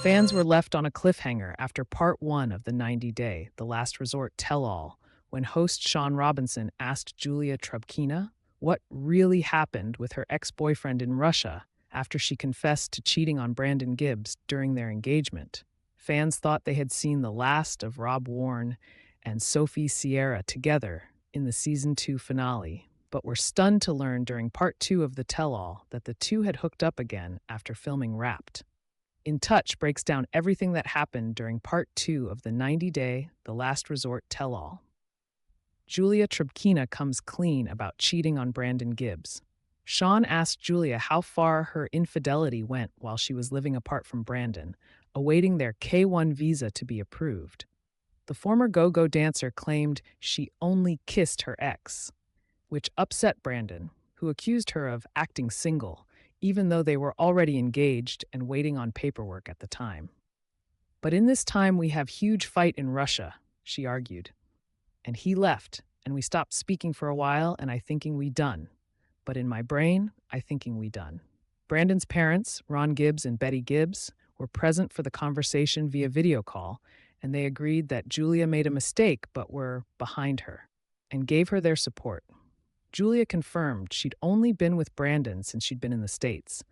Fans were left on a cliffhanger after part one of the 90-day, The Last Resort tell-all, when host Sean Robinson asked Julia Trubkina what really happened with her ex-boyfriend in Russia after she confessed to cheating on Brandon Gibbs during their engagement. Fans thought they had seen the last of Rob Warren and Sophie Sierra together in the season 2 finale, but were stunned to learn during part 2 of the tell-all that the two had hooked up again after filming Wrapped. In Touch breaks down everything that happened during part 2 of the 90-day, The Last Resort tell-all. Julia Trubkina comes clean about cheating on Brandon Gibbs. Sean asked Julia how far her infidelity went while she was living apart from Brandon, awaiting their K-1 visa to be approved. The former go-go dancer claimed she only kissed her ex, which upset Brandon, who accused her of acting single, even though they were already engaged and waiting on paperwork at the time. "But in this time we have huge fight in Russia," she argued. "And he left, and we stopped speaking for a while, and I thinking we done. But in my brain, I thinking we done." Brandon's parents, Ron Gibbs and Betty Gibbs, were present for the conversation via video call, and they agreed that Julia made a mistake but were behind her, and gave her their support. Julia confirmed she'd only been with Brandon since she'd been in the States,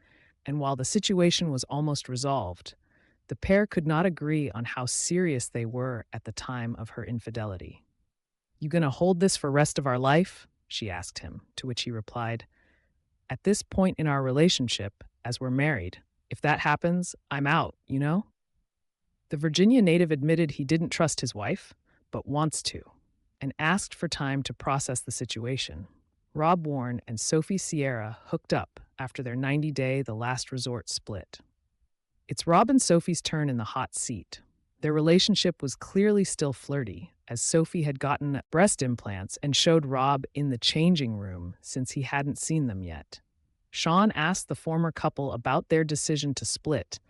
and while the situation was almost resolved, the pair could not agree on how serious they were at the time of her infidelity. "You gonna hold this for rest of our life?" she asked him, to which he replied, "At this point in our relationship, as we're married, if that happens, I'm out, you know?" The Virginia native admitted he didn't trust his wife, but wants to, and asked for time to process the situation. Rob Warren and Sophie Sierra hooked up after their 90-day The Last Resort split. It's Rob and Sophie's turn in the hot seat. Their relationship was clearly still flirty, as Sophie had gotten breast implants and showed Rob in the changing room since he hadn't seen them yet. Sean asked the former couple about their decision to split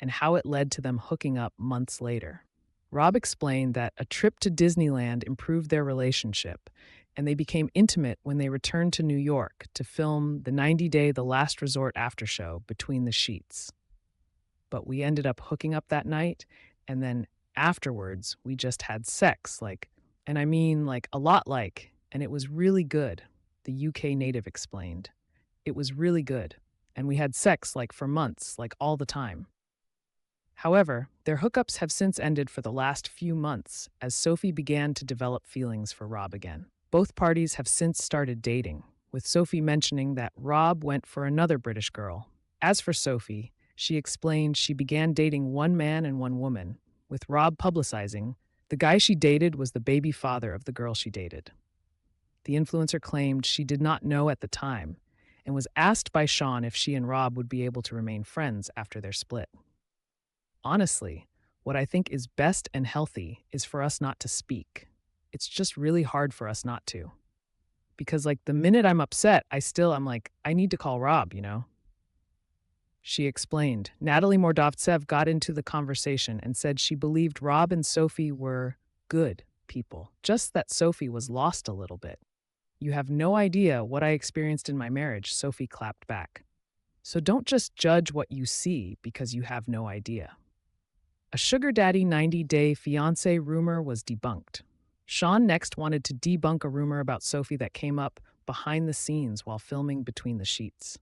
and how it led to them hooking up months later. Rob explained that a trip to Disneyland improved their relationship, and they became intimate when they returned to New York to film the 90-day The Last Resort aftershow Between the Sheets. "But we ended up hooking up that night, and then afterwards we just had sex, and I mean a lot and it was really good," the UK native explained. "It was really good, and we had sex for months, all the time." However, their hookups have since ended for the last few months as Sophie began to develop feelings for Rob again. Both parties have since started dating, with Sophie mentioning that Rob went for another British girl. As for Sophie, she explained she began dating one man and one woman, with Rob publicizing the guy she dated was the baby father of the girl she dated. The influencer claimed she did not know at the time and was asked by Sean if she and Rob would be able to remain friends after their split. "Honestly, what I think is best and healthy is for us not to speak. It's just really hard for us not to. Because the minute I'm upset, I'm I need to call Rob, you know?" She explained. Natalie Mordovtsev got into the conversation and said she believed Rob and Sophie were good people, just that Sophie was lost a little bit. "You have no idea what I experienced in my marriage," Sophie clapped back. "So don't just judge what you see because you have no idea." A sugar daddy 90-day fiancé rumor was debunked. Sean next wanted to debunk a rumor about Sophie that came up behind the scenes while filming Between the Sheets.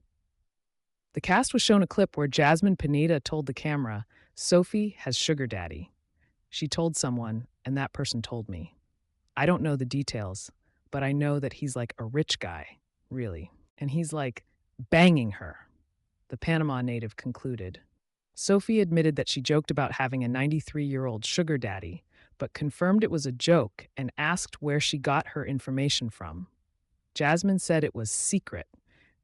The cast was shown a clip where Jasmine Pineda told the camera, "Sophie has sugar daddy. She told someone, and that person told me. I don't know the details, but I know that he's a rich guy, really, and he's banging her," the Panama native concluded. Sophie admitted that she joked about having a 93-year-old sugar daddy, but confirmed it was a joke and asked where she got her information from. Jasmine said it was secret,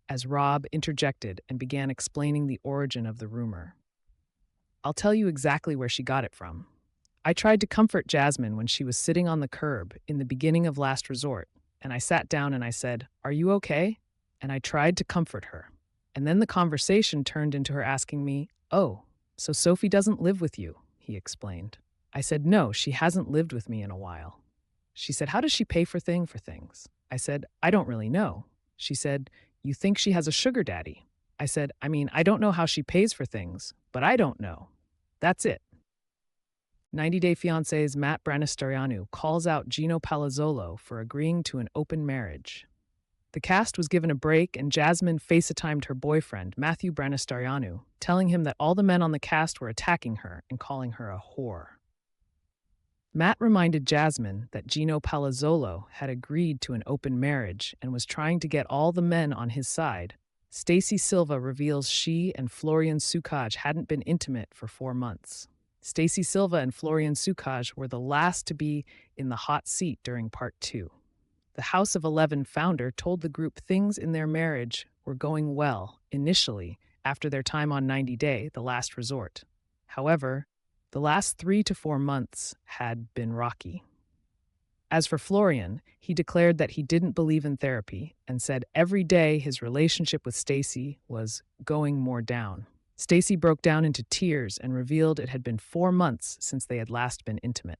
as Rob interjected and began explaining the origin of the rumor. "I'll tell you exactly where she got it from. I tried to comfort Jasmine when she was sitting on the curb in the beginning of Last Resort, and I sat down and I said, 'Are you okay?' And I tried to comfort her. And then the conversation turned into her asking me, 'Oh, so Sophie doesn't live with you,' he explained. I said, 'No, she hasn't lived with me in a while.' She said, 'How does she pay for things?' I said, 'I don't really know.' She said, 'You think she has a sugar daddy?' I said, 'I mean, I don't know how she pays for things, but I don't know.' That's it. 90 Day Fiancé's Matt Branistorianu calls out Gino Palazzolo for agreeing to an open marriage. The cast was given a break, and Jasmine FaceTimed her boyfriend, Matthew Branistorianu, telling him that all the men on the cast were attacking her and calling her a whore. Matt reminded Jasmine that Gino Palazzolo had agreed to an open marriage and was trying to get all the men on his side. Stacy Silva reveals she and Florian Sukaj hadn't been intimate for 4 months. Stacy Silva and Florian Sukaj were the last to be in the hot seat during part 2. The House of 11 founder told the group things in their marriage were going well initially after their time on 90 Day, the last resort. However, the last 3 to 4 months had been rocky. As for Florian, he declared that he didn't believe in therapy and said every day his relationship with Stacy was going more down. Stacy broke down into tears and revealed it had been 4 months since they had last been intimate.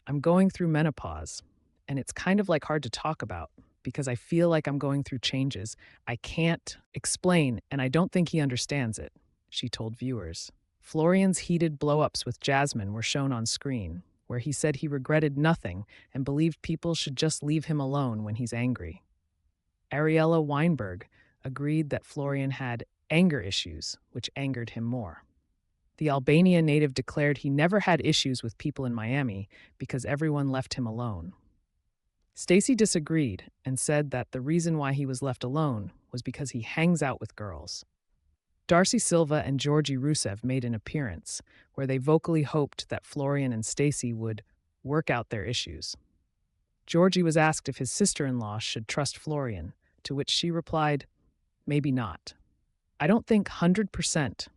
I'm going through menopause, and it's kind of like hard to talk about because I feel like I'm going through changes I can't explain, and I don't think he understands it, she told viewers. Florian's heated blow-ups with Jasmine were shown on screen, where he said he regretted nothing and believed people should just leave him alone when he's angry. Ariella Weinberg agreed that Florian had anger issues, which angered him more. The Albania native declared he never had issues with people in Miami because everyone left him alone. Stacy disagreed and said that the reason why he was left alone was because he hangs out with girls. Darcy Silva and Georgie Rusev made an appearance where they vocally hoped that Florian and Stacy would work out their issues. Georgie was asked if his sister-in-law should trust Florian, to which she replied, "Maybe not. I don't think 100%